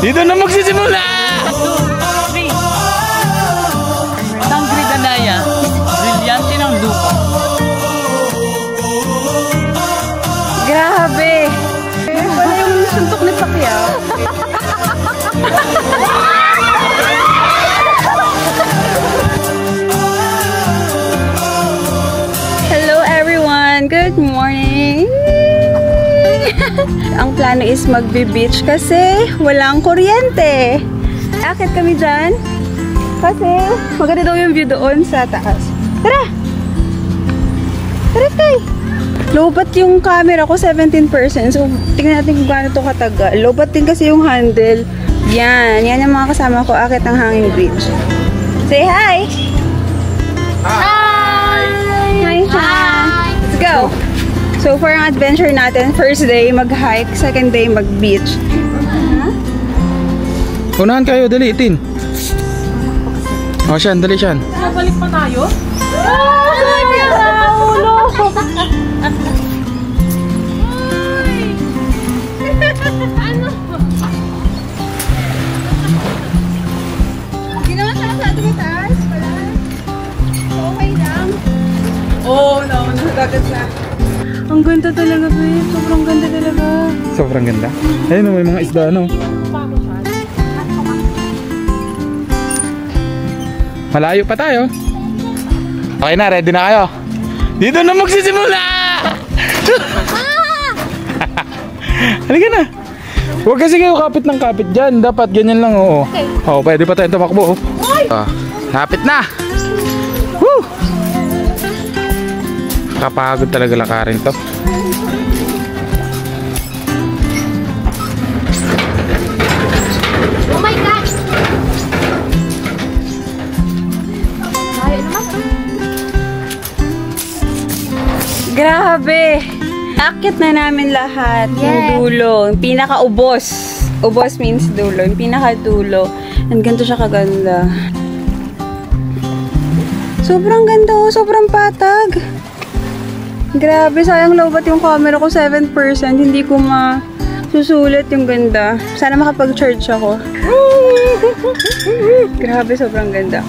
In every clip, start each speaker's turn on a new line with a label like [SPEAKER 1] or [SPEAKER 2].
[SPEAKER 1] Dito na magsisimula!
[SPEAKER 2] Sangre Danaya, brilyante ng lupa.
[SPEAKER 3] Grabe! Wala yung suntok ni Pacquiao. Hello everyone! Good morning! Ang plano is magbe-beach kasi walang kuryente. Akit kami dyan kasi maganda daw yung view doon sa taas. Tara! Tara tayo! Lobat yung camera ko, 17%. So, tingnan natin kung gaano ito katagal. Lobat din kasi yung handle. Yan. Yan yung mga kasama ko. Akit ang hanging bridge. Say hi!
[SPEAKER 4] Hi!
[SPEAKER 3] Hi! Hi! Let's go! So, for ang adventure natin, first day, mag-hike. Second day, mag-beach.
[SPEAKER 1] Unahan kayo, dali, Tin. O, Shan, dali, Shan.
[SPEAKER 2] Nabalik pa tayo?
[SPEAKER 3] Ginawa siya sa ating taas. Wala. Okay lang.
[SPEAKER 2] Oh, nauna sa dagat na.
[SPEAKER 3] Ang ganda talaga, babe. Sobrang ganda talaga.
[SPEAKER 1] Sobrang ganda. Ayun, may mga isda, ano. Malayo pa tayo. Okay na, ready na kayo. Dito na magsisimula! Halika na. Huwag kasi kayo kapit ng kapit dyan. Dapat ganyan lang, oo. Oo, pwede pa tayong tumakbo. Lapit na! Woo! Kapagod talaga lakarin to.
[SPEAKER 4] Oh my gosh!
[SPEAKER 3] Grabe! Akit na namin lahat. Yung dulo. Yung pinaka-ubos. Ubos means dulo. Yung pinaka-dulo. And ganito siya kaganda. Sobrang ganda oh. Sobrang patag. Grabe. Sayang lobat yung camera ko. 7%. Hindi ko masusulit yung ganda. Sana makapag-charge ako. Grabe. Sobrang ganda.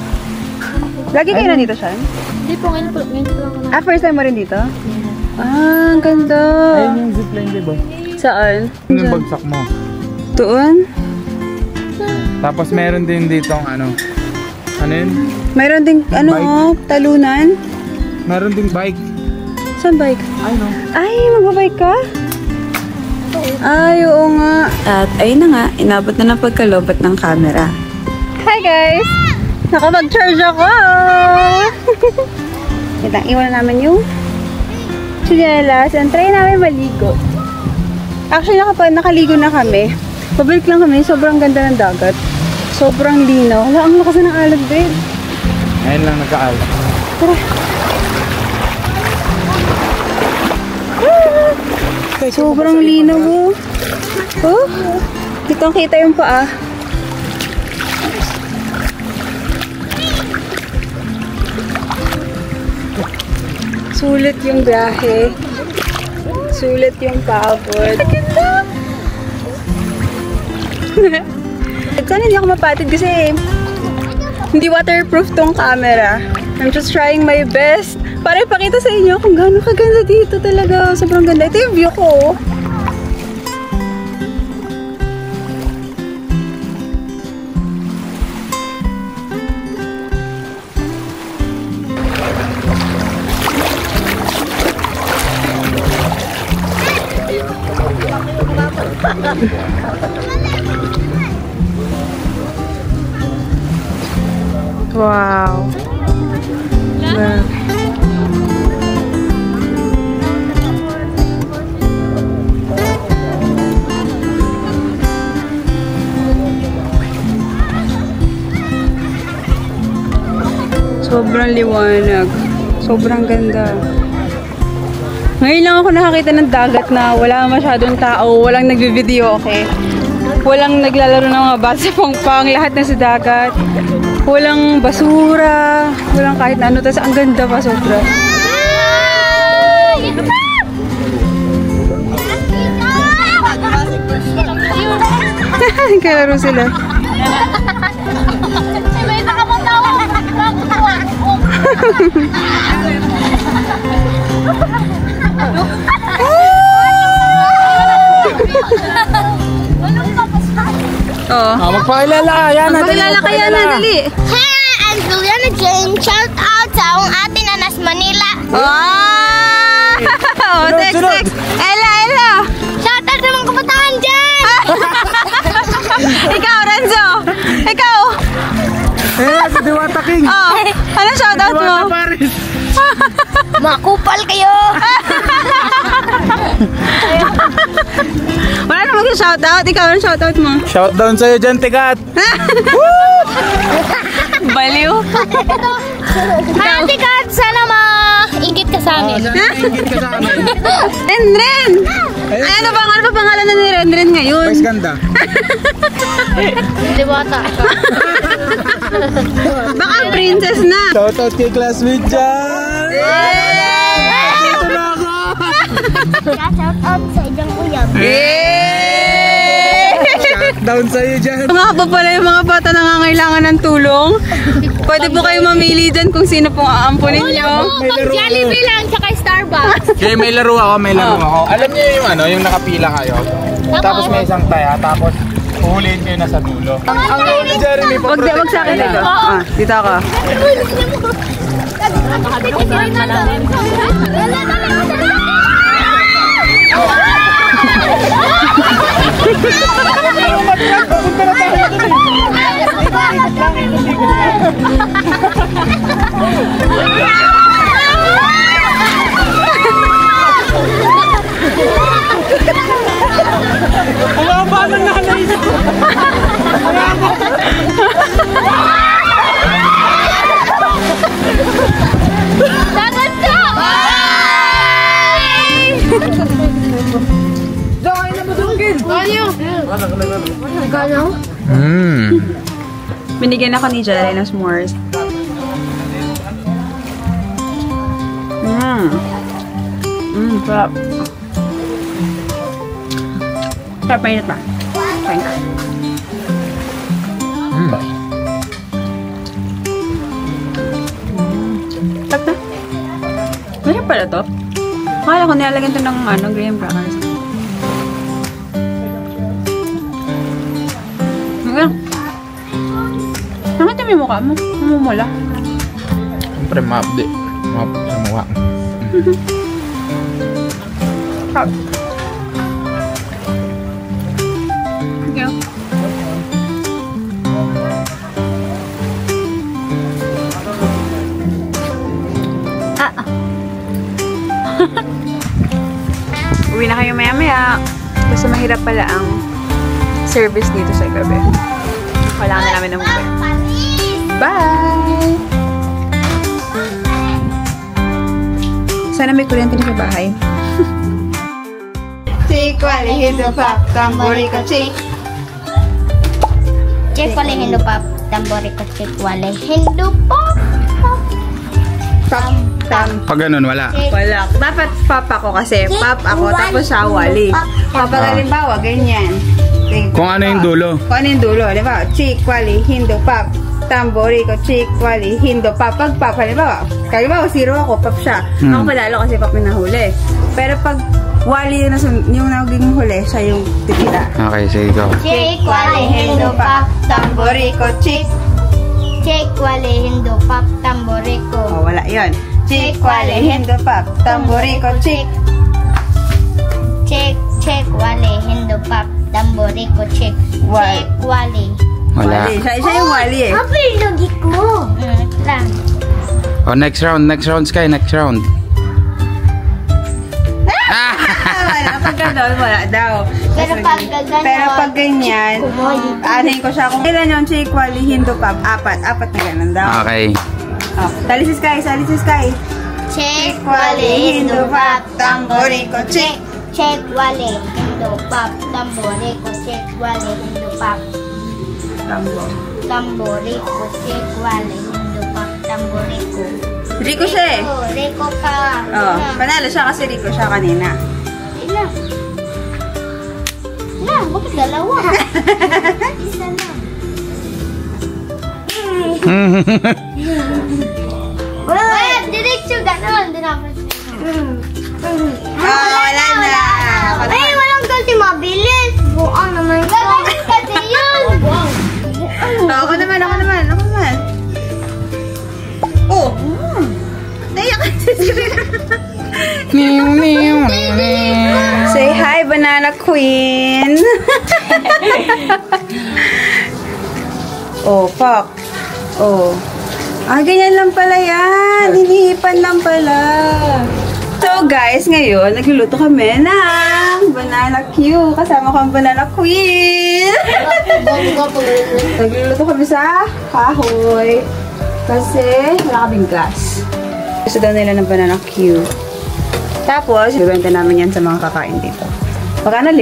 [SPEAKER 3] Lagi kayo nandito, Shan?
[SPEAKER 4] Hindi po, ngayon po lang ako.
[SPEAKER 3] First time mo rin dito? Ah, ang ganda.
[SPEAKER 1] Ayun yung zipline, diba?
[SPEAKER 3] Saan?
[SPEAKER 1] Yung bagsak mo.
[SPEAKER 3] Doon?
[SPEAKER 1] Tapos meron din dito ang ano. Ano yun?
[SPEAKER 3] Mayroon ding, ano, talunan?
[SPEAKER 1] Meron ding bike.
[SPEAKER 3] Saan bike?
[SPEAKER 1] Ay, no.
[SPEAKER 3] Ay, magbabike ka? Ay, oo nga. At ayun na nga, inabot na ng pagkalobat ng camera. Hi guys! Nakapag-charge ako! Wait lang, iwan na namin yung chinelas and try namin maligo. Actually, nakaligo na kami. Pabalik lang kami, sobrang ganda ng dagat. Sobrang linaw. Wala, ang lakas ng alog, babe.
[SPEAKER 1] Ngayon lang nagka-alog.
[SPEAKER 3] Tara. Sobrang linaw, oh. Oh, kitang-kita yung paa. Sulit yung biyahe. Sulit yung pagod. Sana hindi ako mapatid kasi hindi waterproof tong camera. I'm just trying my best para ipakita sa inyo kung gaano kaganda dito talaga. Sobrang ganda. Ito yung view ko. Wow. Sobrang liwanag. Sobrang ganda. Ngayon lang ako nakakita ng dagat na wala masyadong tao, walang nagbi-video, okay? Walang naglalaro ng mga bata sa pangpang, lahat na sa dagat. Walang basura, walang kahit na ano, tapos ang ganda pa sobra. Nagkalaro sila.
[SPEAKER 4] May nakapuntawa.
[SPEAKER 3] Oo.
[SPEAKER 1] Magpakilala ka. Yan.
[SPEAKER 3] Magpakilala ka yan, dali.
[SPEAKER 4] Hey, I'm Juliana Jane. Shout out sa akong ate na nas Manila.
[SPEAKER 3] Oh, text. Ella.
[SPEAKER 4] Shout out sa mga kabataan dyan.
[SPEAKER 3] Ikaw, Renzo. Ikaw.
[SPEAKER 1] Si Diwata King.
[SPEAKER 3] Oh, ano shoutout mo?
[SPEAKER 1] Diwata Paris.
[SPEAKER 4] Makupal kayo.
[SPEAKER 3] Wala na mag-shoutout. Ikaw, ano shoutout mo?
[SPEAKER 1] Shoutdown sa'yo dyan, Tikat.
[SPEAKER 3] Baliw.
[SPEAKER 4] Ate Kat, sana maigit ka sa amin.
[SPEAKER 1] Ingit ka sa amin.
[SPEAKER 3] Renren. Ay, ano ba pangalan na ni Renren ngayon?
[SPEAKER 1] Vice ganda.
[SPEAKER 4] Diwata.
[SPEAKER 3] Baka princess na.
[SPEAKER 1] Shoutout kay classmate dyan. Dito na ako.
[SPEAKER 4] Shout out sa inyong kuya.
[SPEAKER 1] Shoutout sa'yo dyan.
[SPEAKER 3] Mga pa pala yung mga bata nangangailangan ng tulong. Pwede po kayo mamili dyan kung sino pong aampunin nyo.
[SPEAKER 4] Pag Jollibee lang, tsaka Starbucks.
[SPEAKER 1] Kaya may laro ako. Alam niyo yung yung nakapila kayo. Tapos may isang taya. Tapos uhulihin kayo na sa dulo. Ang goal ni Jeremy,
[SPEAKER 3] Wag sa akin dito. Dito ako. Binigyan ako ni Jelly ng s'mores. Sarap. Sarap, mainit pa. Kain ka. Sarap na. Ganyan pala to. Akala ko nilalagyan to ng graham crackers. Nakita mo yung mukha mo? Namumula.
[SPEAKER 1] Siyempre, maapdi. Maapdi sa mukha.
[SPEAKER 3] Thank you. Uwi na kayo maya-maya. Basta mahirap pala ang service dito sa gabi. Kailangan na namin ng mabay. Bye! Sana may kuryente na sa bahay. Chik, wali, hindo, pap, tambori ko, chik.
[SPEAKER 4] Check wale hindu pap. Tambori ko check wale hindu pap.
[SPEAKER 1] Pag ganun, wala.
[SPEAKER 3] Wala. Dapat pap ako kasi. Pap ako, tapos siya wali. Kapag halimbawa, ganyan.
[SPEAKER 1] Kung ano yung dulo.
[SPEAKER 3] Kung ano yung dulo. Halimbawa, chik, wali, hindo, pap. Tambori ko, chik, wali, hindo, pap. Pag pap, halimbawa, zero ako, pap siya. Ako palalo kasi pap yung nahuli. Pero pag wali yung naging huli, siya yung titira.
[SPEAKER 1] Okay, sige ko.
[SPEAKER 4] Check wale hindu pap.
[SPEAKER 3] Tambori ko, chik.
[SPEAKER 4] Check wale hindu pap. Tambori ko.
[SPEAKER 3] Oh, wala yun. Chik, wali, hindo, pap. Tambori ko, chik.
[SPEAKER 4] Check wale hindu pap. Tambori ko check. Check wale.
[SPEAKER 1] Wala.
[SPEAKER 3] Wali. Siya yung wali eh.
[SPEAKER 4] Apa yung lagi ko? Lang.
[SPEAKER 1] Oh, next round, Sky, next round.
[SPEAKER 3] Wala. Pag gano'n, wala daw.
[SPEAKER 4] Pero pag gano'n.
[SPEAKER 3] Pero pag ganyan, anin ko siya kung kailan yung chik, wali, hindo, pap. Apat na gano'n daw.
[SPEAKER 1] Okay.
[SPEAKER 3] Oh, sali si Sky.
[SPEAKER 4] Check wale hindu pap.
[SPEAKER 3] Tambori ko, chik.
[SPEAKER 4] Check wale hindu pap. Tambori ko check wale hindu pap. Tambori ko check wale hindu pap. Tambori ko.
[SPEAKER 3] Rico siya eh.
[SPEAKER 4] Rico ka.
[SPEAKER 3] Oh, panalo siya kasi Rico siya kanina.
[SPEAKER 4] Ila. Na, bakit dalawa? Isa lang. Wait, diretso ganon.
[SPEAKER 3] Wala na.
[SPEAKER 4] Ay, walang kasi mabilis. Buang naman. Mabilis kasi yun.
[SPEAKER 3] Ako naman. Oh! Naiyak kasi. Say hi, Banana Queen! Oh, fuck. Oh. Ganyan lang pala yan. Hinihipan lang pala. So, guys, ngayon, nagluluto kami ng Banana Q. Kasama ko ang Banana Queen. Nagluluto kami sa kahoy. Kasi, wala kaming gas. Gusto daw nila ng Banana Q. Tapos, ibibenta namin yan sa mga kakain dito. Baka na 5?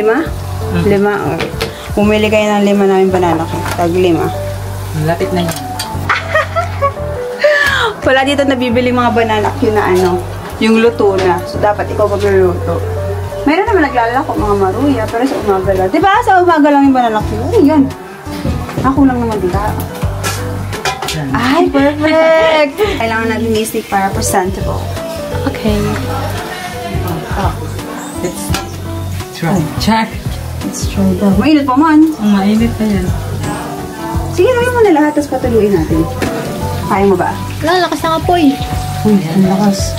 [SPEAKER 3] 5? Okay. Pumili kayo ng 5 namin banana Q. Tag 5.
[SPEAKER 2] Lapit na yan.
[SPEAKER 3] Wala dito nabibili mga banana Q na yung luto na. So, dapat ikaw magluluto. Meron naman naglalako mga maruya, pero sa umaga lang. Diba? Sa umaga lang yung banana Q. Ano yan? Ako lang naman dito. Ay, perfect! Kailangan natin may stick para presentable.
[SPEAKER 2] Okay. Let's try. Check.
[SPEAKER 3] Let's try daw. Mainit pa man.
[SPEAKER 2] Ang mainit na yan.
[SPEAKER 3] Sige, gawin mo na lahat, tapos patuluin natin. Kaya mo ba?
[SPEAKER 4] Lalakas ng apoy.
[SPEAKER 3] Uy, ang lakas.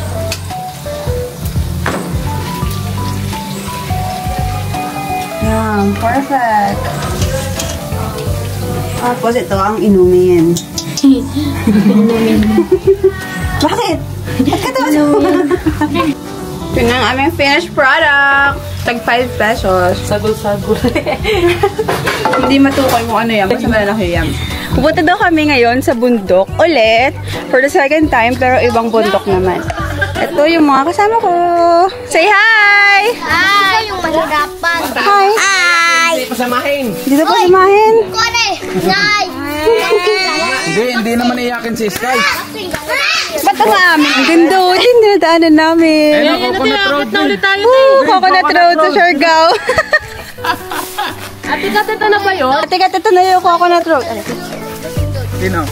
[SPEAKER 3] Yan, perfect. Tapos ito ang inumin. Bakit? Ba't ka tawa? Ito na ang aming finished product. Tag 5 pesos.
[SPEAKER 2] Sagol-sagol.
[SPEAKER 3] Hindi matukoy mo ano yan. Basta malaki yan. Pupunta daw kami ngayon sa bundok ulit. For the second time, pero ibang bundok naman. Ito yung mga kasama ko. Say hi!
[SPEAKER 4] Hi! Yung mahirapan.
[SPEAKER 3] Hi!
[SPEAKER 4] Hi!
[SPEAKER 2] Pasamahin.
[SPEAKER 3] Dito pa samahin.
[SPEAKER 4] Kone! Nay!
[SPEAKER 1] Hindi naman iyakin si Sky.
[SPEAKER 3] Ba't ang amin? Ang ganda. Hindi nadaanan namin.
[SPEAKER 1] Coconut Road
[SPEAKER 2] Na ulit tayo.
[SPEAKER 3] Coconut Road sa Siargao.
[SPEAKER 2] Ate Kat, na ba yun?
[SPEAKER 3] Teka, ito na yung Coconut Road.
[SPEAKER 1] Sino?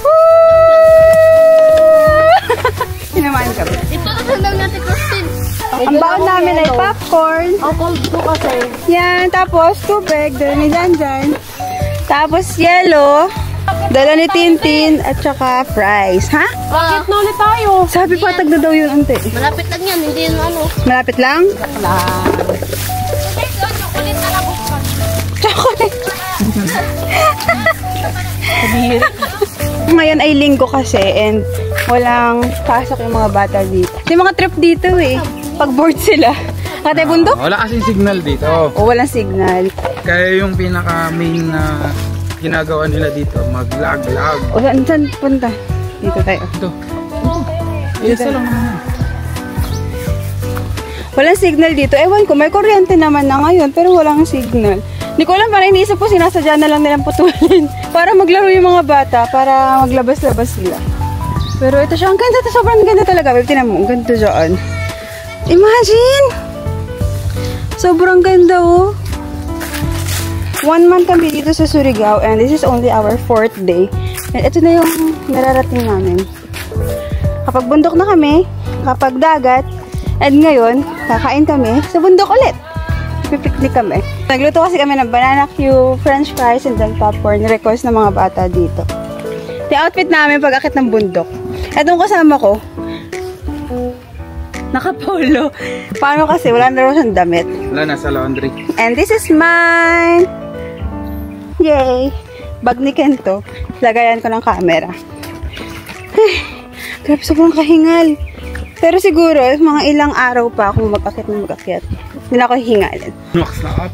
[SPEAKER 3] Sinamahan kami.
[SPEAKER 4] Ito na sundaw natin, Christine.
[SPEAKER 3] Ang baon namin ay popcorn.
[SPEAKER 4] Ang cold ko kasi.
[SPEAKER 3] Yan, tapos tubig. Dala ni Janjan. Tapos yellow. Dala ni Tintin at saka fries. Ha?
[SPEAKER 4] Bakit na ulit tayo?
[SPEAKER 3] Sabi pa, tagda daw yun, ante.
[SPEAKER 4] Malapit lang yan, hindi yun ano.
[SPEAKER 3] Malapit lang? Chocolate. Ngayon ay linggo kasi and walang pasok yung mga bata dito. Yung mga trip dito eh. Pag bored sila. Katay bundok?
[SPEAKER 1] Wala kasing signal dito.
[SPEAKER 3] O walang signal.
[SPEAKER 1] Kaya yung pinaka main na ginagawa nila dito, mag-lag-lag.
[SPEAKER 3] O saan punta? Dito tayo.
[SPEAKER 1] Ito. Isa lang naman.
[SPEAKER 3] Walang signal dito. Ewan ko, may kuryente naman na ngayon pero walang signal. Hindi ko alam, parang iniisip ko sinasadya na lang nilang putulin para maglaro yung mga bata, para maglabas-labas sila. Pero ito siya, ang ganda. Ito, sobrang ganda talaga. Babe, tinan mo, ang ganda dyan. Imagine! Sobrang ganda, oh. 1 month kami dito sa Surigao and this is only our 4th day. And ito na yung nararating namin. Kapag bundok na kami, kapag dagat, and ngayon, kakain kami sa bundok ulit. Pipiknik kami. Nagluto kasi kami ng banana Q, french fries, and then popcorn. Request ng mga bata dito. Yung outfit namin pag akit ng bundok. Etong kasama ko, naka-polo. Paano kasi? Wala na raw siyang damit.
[SPEAKER 1] Wala, nasa laundry.
[SPEAKER 3] And this is mine. Yay! Bag ni Kento. Lagayan ko ng camera. Ay, grabe, sobrang kahingal. Pero siguro, mga ilang araw pa ako mag-akit na mag-akit. Hindi na ako hihingalin.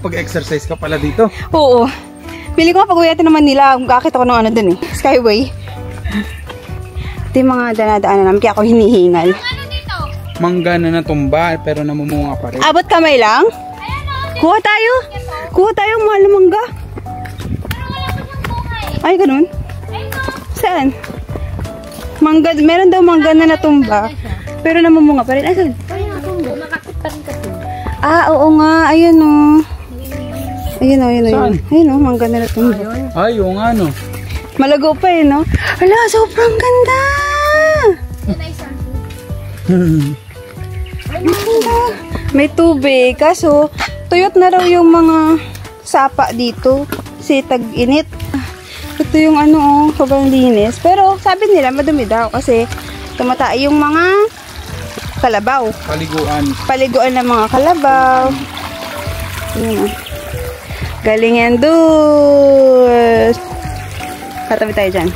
[SPEAKER 1] Pag-exercise ka pala dito.
[SPEAKER 3] Oo. Pili ko pag-uwi natin naman nila. Mag-akit ako ng ano dun eh. Skyway. Ito yung mga danadaanan namin. Kaya ako hinihingal.
[SPEAKER 1] Mangga na natumba, pero namumunga pa rin.
[SPEAKER 3] Abot kamay lang? Kuha tayo. Kuha tayo mahal na mangga. Ay, ganun? Saan? Mangga, meron daw mangga na natumba. Pero namumunga pa rin. Asan? Ah, oo nga. Ayun o. Ayun o, ayun o.
[SPEAKER 1] Saan?
[SPEAKER 3] Ayun o, mangga nila tumbo.
[SPEAKER 1] Ay, yung ano.
[SPEAKER 3] Malago pa eh, no? Ala, sobrang ganda! May tubig, kaso tuyot na raw yung mga sapa dito. Kasi tag-init. Ito yung ano, sobrang linis. Pero sabi nila, madumi daw kasi tumatay yung mga kalabaw.
[SPEAKER 1] Paliguan.
[SPEAKER 3] Paliguan ng mga kalabaw. Yun. Galing yan, dude. Katabi tayo dyan.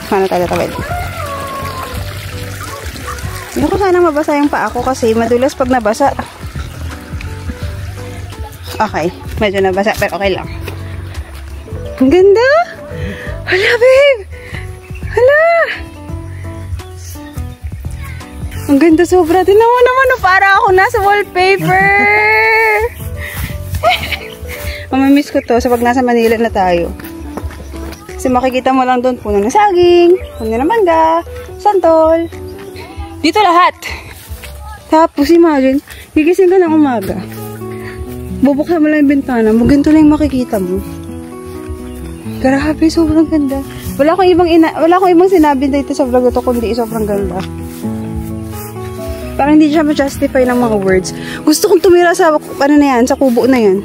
[SPEAKER 3] Sana tayo tatawid. Hindi ko sana mabasa yung paa ko kasi madulas pag nabasa. Okay. Medyo nabasa pero okay lang. Ang ganda! Hala, babe! Hala! Ang ganda sobra. Tingnan mo naman, para ako nasa wallpaper! Mamamiss ko to sa pag nasa Manila na tayo. Kasi makikita mo lang doon puno ng saging, puno ng mangga, santol. Dito lahat. Tapos imagine, gigising ka ng umaga. Bubuksan mo lang yung bintana mo, ganito lang yung makikita mo. Grabe, sobrang ganda. Wala akong ibang sinabi dito sa vlog ito kundi sobrang ganda. Parang hindi siya ma-justify ng mga words. Gusto kong tumira sa ano na yan, sa kubo na yan.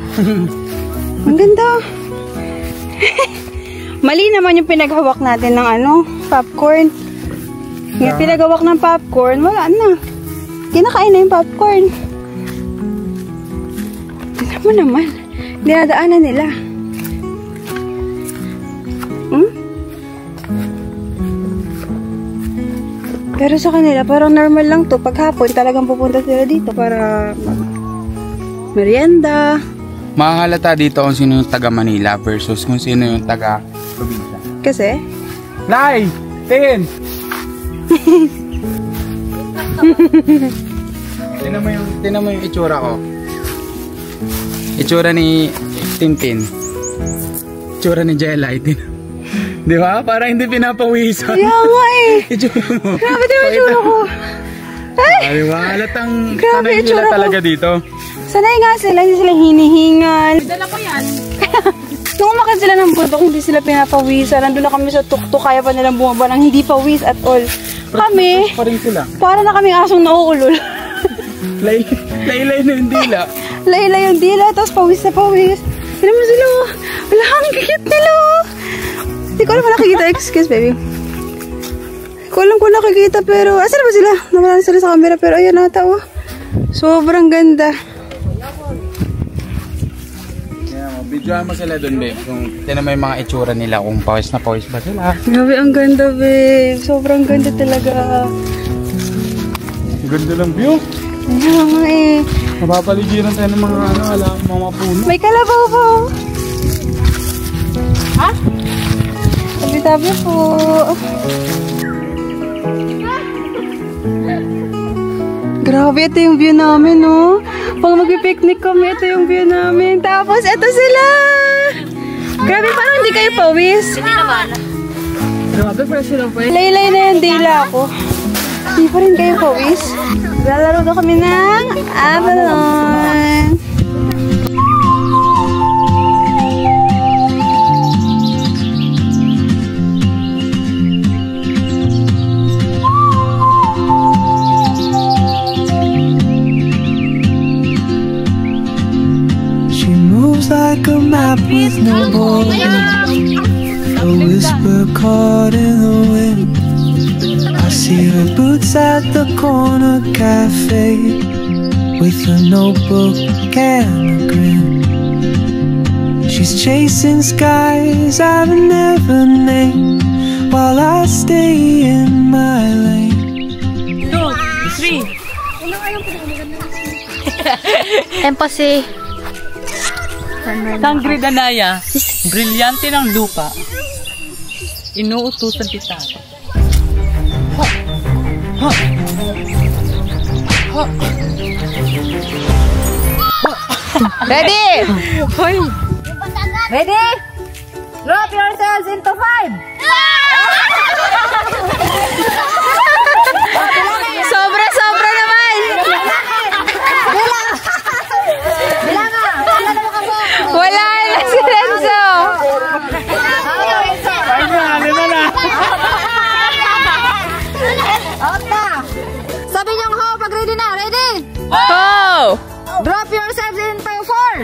[SPEAKER 3] Ang ganda. Mali naman yung pinaghawak natin ng ano, popcorn. Yung pinaghawak ng popcorn, wala na. Kinakain na yung popcorn. Tignan mo naman. Dinadaanan nila. Pero sa kanila, parang normal lang to. Paghapon, talagang pupunta sila dito para merienda.
[SPEAKER 1] Makahalata dito kung sino yung taga Manila versus kung sino yung taga probinsya.
[SPEAKER 3] Kasi?
[SPEAKER 1] Lai! Tingin! Tingnan mo yung itsura ko. Itsura ni Tintin. Itsura ni Jelly. Di ba? Parang hindi pinapawisan.
[SPEAKER 3] Kaya nga eh.
[SPEAKER 1] Itsura mo.
[SPEAKER 3] Grabe din yung itsura ko. Ay!
[SPEAKER 1] Di ba? Halatang
[SPEAKER 3] Grabe,
[SPEAKER 1] sanay
[SPEAKER 3] itsura
[SPEAKER 1] nila
[SPEAKER 3] ko.
[SPEAKER 1] talaga dito.
[SPEAKER 3] Sanay nga sila, hindi sila hinihingal.
[SPEAKER 2] Dala ko yan.
[SPEAKER 3] Nung umakan sila ng bundok, hindi sila pinapawisan. Nandun na kami sa tuktok, kaya pa nilang bumaba ng hindi pawis at all. Kami,
[SPEAKER 1] Pa rin sila.
[SPEAKER 3] para na kaming asong nauulol.
[SPEAKER 1] Laylay na yung dila.
[SPEAKER 3] Laylay yung dila, tapos pawis na pawis. Tignan mo sila, oh. Wala, ang cute nila, oh. Hindi ko alam kung nakikita. Excuse, baby. Hindi ko alam kung nakikita, pero asan na ba sila? Nawala na sila sa camera, pero ayan nata, oh. Sobrang ganda.
[SPEAKER 1] Videoan mo sila doon, babe. Kung tinan mo yung mga itsura nila, kung pawis na pawis ba sila.
[SPEAKER 3] Grabe, ang ganda, babe. Sobrang ganda talaga.
[SPEAKER 1] Ganda ng view.
[SPEAKER 3] Ayan nga eh.
[SPEAKER 1] Mapapaligiran tayo ng mga mga puno.
[SPEAKER 3] May kalabaw po. Ha? Tabi-tabi po. Grabe, ito yung view namin, no? Pag mag-picnic kami, ito yung view namin. Tapos, ito sila! Grabe, parang hindi kayo pawis.
[SPEAKER 2] Hindi naman. Grabe, fresh lang po.
[SPEAKER 3] Laylay na yung dila ako. Hindi pa rin kayo pawis. Lalaro daw kami ng Avalon.
[SPEAKER 5] Like a map with no borders, a whisper caught in the wind. I see her boots at the corner cafe with a notebook and a grin. She's chasing skies I've never named while I stay in my lane.
[SPEAKER 2] 2, 3.
[SPEAKER 4] Empathy.
[SPEAKER 2] Sangre Danaya, brilyante ng lupa, inuutusan kita.
[SPEAKER 3] Ready? Ready? Drop yourselves into 5. Sobra naman. Wala na Drop yourselves into 4.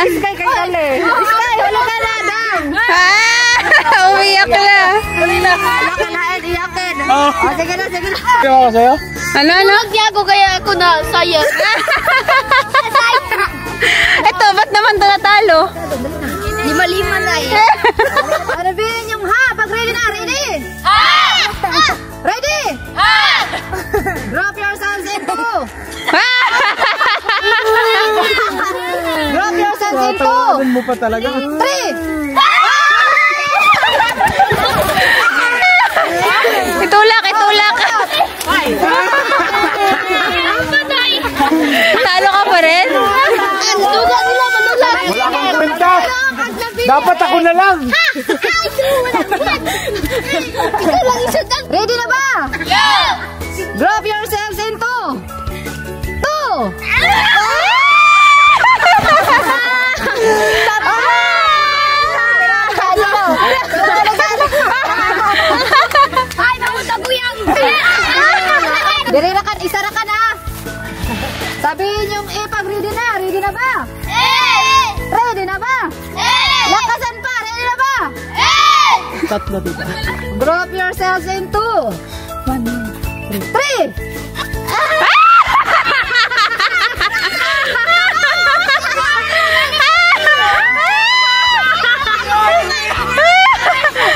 [SPEAKER 3] Sky, kay Dali. Sky, wala ka na, Dan. Umiyak na. Nakalain, iyakin. Sige na, sige na.
[SPEAKER 1] Sige ako sa'yo?
[SPEAKER 3] Ano?
[SPEAKER 4] Magyago kaya ako na saya.
[SPEAKER 3] Ito, ba't naman ito natalo?
[SPEAKER 4] 5-5 na eh.
[SPEAKER 3] Sabihin yung ha, pag ready na, ready? Ready? Drop yourselves into. Drop yourselves into.
[SPEAKER 1] Tawagan mo pa talaga.
[SPEAKER 3] 3. Itulak, itulak. Talo ka pa rin?
[SPEAKER 4] Duga nila manulag.
[SPEAKER 1] Wala kang kwenta. Dapat ako na lang.
[SPEAKER 3] Ready na ba?
[SPEAKER 4] Yeah!
[SPEAKER 3] Drop yourselves into 2.
[SPEAKER 4] Ay, namutaguyang!
[SPEAKER 3] Dirirakan, isarakan ha. Sabihin yung pag ready na ba? Ready na ba? Lakasan pa, ready na ba?
[SPEAKER 1] Tatlo dito.
[SPEAKER 3] Drop yourselves into 3.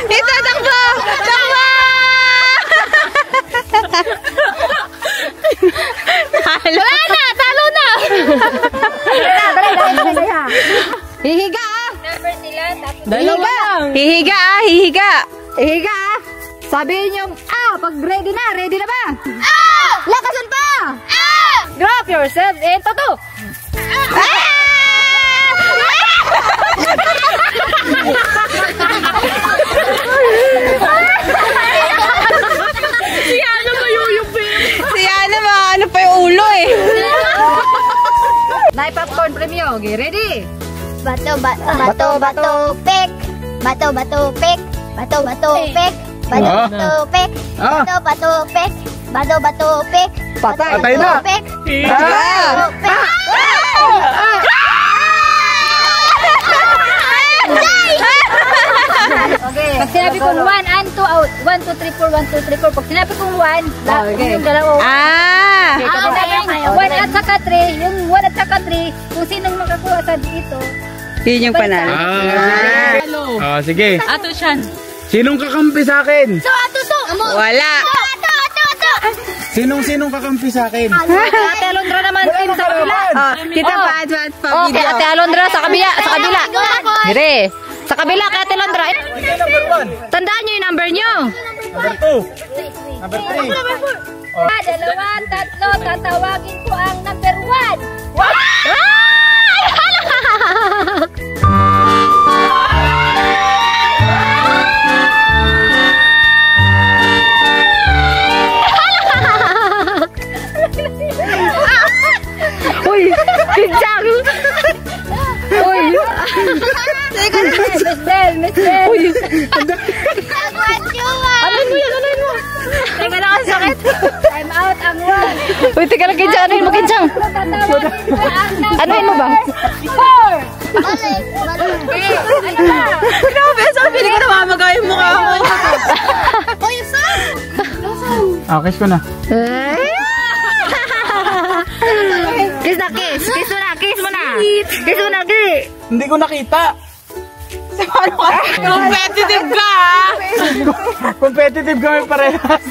[SPEAKER 3] Ito, takbo! Takbo! Wala na! Talo na! Hihiga ah!
[SPEAKER 2] Dalawa lang.
[SPEAKER 3] Hihiga ah! Hihiga! Hihiga ah! Sabihin yung pag ready na ba? Lakasan pa! Drop yourselves into 2. Si Ana ba? Ano pa yung ulo eh? Popcorn premio. Okay, ready?
[SPEAKER 4] Bato, pek. Bato, pek. Bato, pek. Bato, pek. Bato, pek. Bato, pek.
[SPEAKER 3] Patay.
[SPEAKER 1] Patay na.
[SPEAKER 4] Pek.
[SPEAKER 3] Ah!
[SPEAKER 4] Pek.
[SPEAKER 3] Okay.
[SPEAKER 6] Pag sinabi kong 1 and 2 out. 1, 2, 3, 4, 1, 2, 3, 4. Pag sinabi kong 1,
[SPEAKER 3] Okay.
[SPEAKER 6] yung dalawa.
[SPEAKER 3] Ah!
[SPEAKER 6] 1 at saka 3, yung 1 at saka 3, kung sinong makakuha sa dito.
[SPEAKER 3] Yun yung panalo.
[SPEAKER 1] Sige.
[SPEAKER 2] Ato siyan.
[SPEAKER 1] Sinong kakampi sa akin?
[SPEAKER 3] Wala.
[SPEAKER 1] Sinong kakampi sa akin?
[SPEAKER 3] Ate Alondra naman team sa kabila. Kita pa advance pa video. Okay, Ate Alondra sa kabila. Dire. Sa kabila kay Ate Alondra. Tandaan niyo yung number niyo.
[SPEAKER 1] Number 2. Number 3.
[SPEAKER 6] Dalawa, tatlo, tatawagin ko ang number 1.
[SPEAKER 3] Uy, pinjang. Uy.
[SPEAKER 6] Miss Bell.
[SPEAKER 3] Uy.
[SPEAKER 6] Anoin mo. Teka lang ang sakit. Time out ang 1.
[SPEAKER 3] Uy, teka lang kinjang. Anoin mo kinjang. Anoin mo ba?
[SPEAKER 6] 4. Ano ba?
[SPEAKER 3] Grabe, sabi ko na mamagay yung mukha ko.
[SPEAKER 1] Kiss ko na.
[SPEAKER 3] Kiss na, kiss. Kiss mo na, kiss mo na. Kiss mo na, kiss.
[SPEAKER 1] Hindi ko nakita.
[SPEAKER 3] Competitive ka.
[SPEAKER 1] Competitive kami parehas.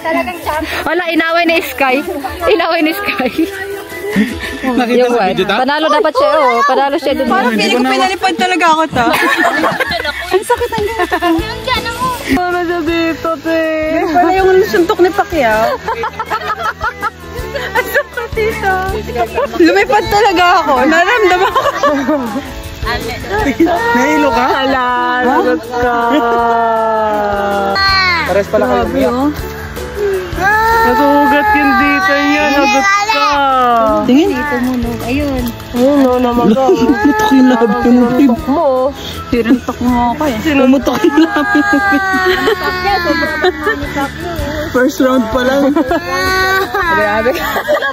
[SPEAKER 6] Talagang champion.
[SPEAKER 3] Wala, inaway ni Sky. Inaway ni Sky.
[SPEAKER 1] Nakita
[SPEAKER 3] Yung
[SPEAKER 1] sa
[SPEAKER 3] one.
[SPEAKER 1] video ta?
[SPEAKER 3] Panalo dapat siya, oh. Panalo siya dun.
[SPEAKER 1] Parang feeling ko
[SPEAKER 3] pinalipad talaga ako, ta. Ang sakit ang Para sa dito, te. Pala yung suntok ni Pacquiao. Ang sakit dito. Lumipad talaga ako. Naramdaman ako.
[SPEAKER 1] Nahilo ka?
[SPEAKER 3] Hala, lagot ka.
[SPEAKER 1] Pares pala kayo.
[SPEAKER 3] Nasugat yun dito yan. Lagot ka.
[SPEAKER 1] Tingin.
[SPEAKER 6] Tumunog. Ayun.
[SPEAKER 3] Ayun, no, namaga.
[SPEAKER 1] Pumutok yung labi ng pib.
[SPEAKER 3] Mo. Tirintok mo ako eh.
[SPEAKER 1] Pumutok yung labi ng pib. First round pa lang.
[SPEAKER 3] Grabe.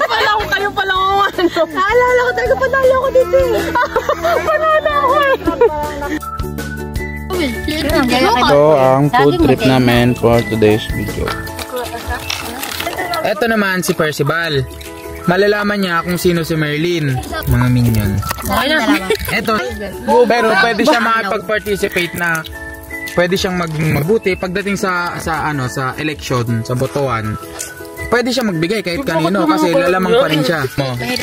[SPEAKER 3] Pala ko kayo pala ko ano. Naalala ko talaga panalo ko dito eh. Panalo ako eh.
[SPEAKER 1] Ito ang food trip namin for today's video. Ito naman si Percival. Malalaman niya kung sino si Merlin. Mga minion. Ito. Pero pwede siya makipag-participate na pwede siyang magbuti pagdating sa election, sa botohan. Pwede siya magbigay kahit kanino kasi lalamang pa rin siya.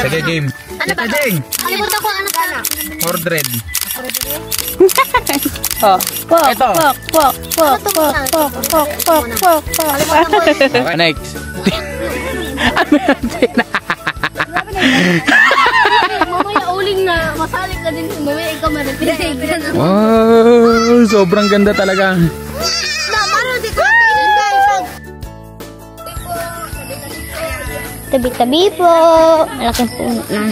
[SPEAKER 1] Sige game. Ito Jing.
[SPEAKER 6] Kalimutan ko ang anak.
[SPEAKER 1] Mordred.
[SPEAKER 3] Ito.
[SPEAKER 1] Okay, next.
[SPEAKER 6] Mamaya uling na. Masalik ka din. Mamaya ikaw maripinig.
[SPEAKER 1] Wow, sobrang ganda talaga.
[SPEAKER 4] Tabi-tabi po. Malaking puno na.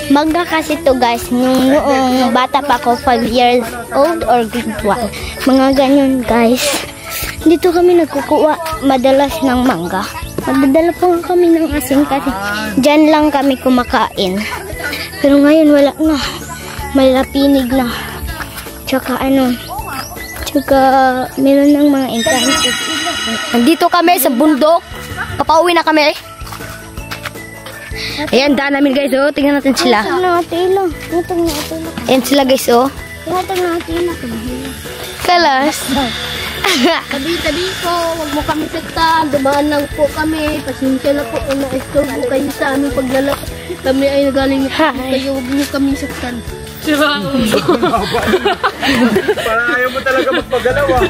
[SPEAKER 4] Mangga kasi to guys. Noong bata pa ako, 5 years old or grade 1. Mga ganyan guys. Dito kami nagkukuha madalas ng mangga. Magdadala pa nga kami ng asin kasi dyan lang kami kumakain. Pero ngayon wala na. May lapinig na. Tsaka meron ng mga entrance.
[SPEAKER 6] Nandito kami sa bundok. Papauwi na kami. Ayan, daan namin guys, oh. Tingnan natin sila. Ayan sila guys, oh. Kalas. Tabi-tabi po, huwag mo kami saktan. Dumaan lang po kami. Pasensya na po kung na-stove po kayo sa aming paglalak. Kami ay nagaling kayo. Huwag niyo kami saktan.
[SPEAKER 1] Parang ayaw mo talaga magpagalaw ah.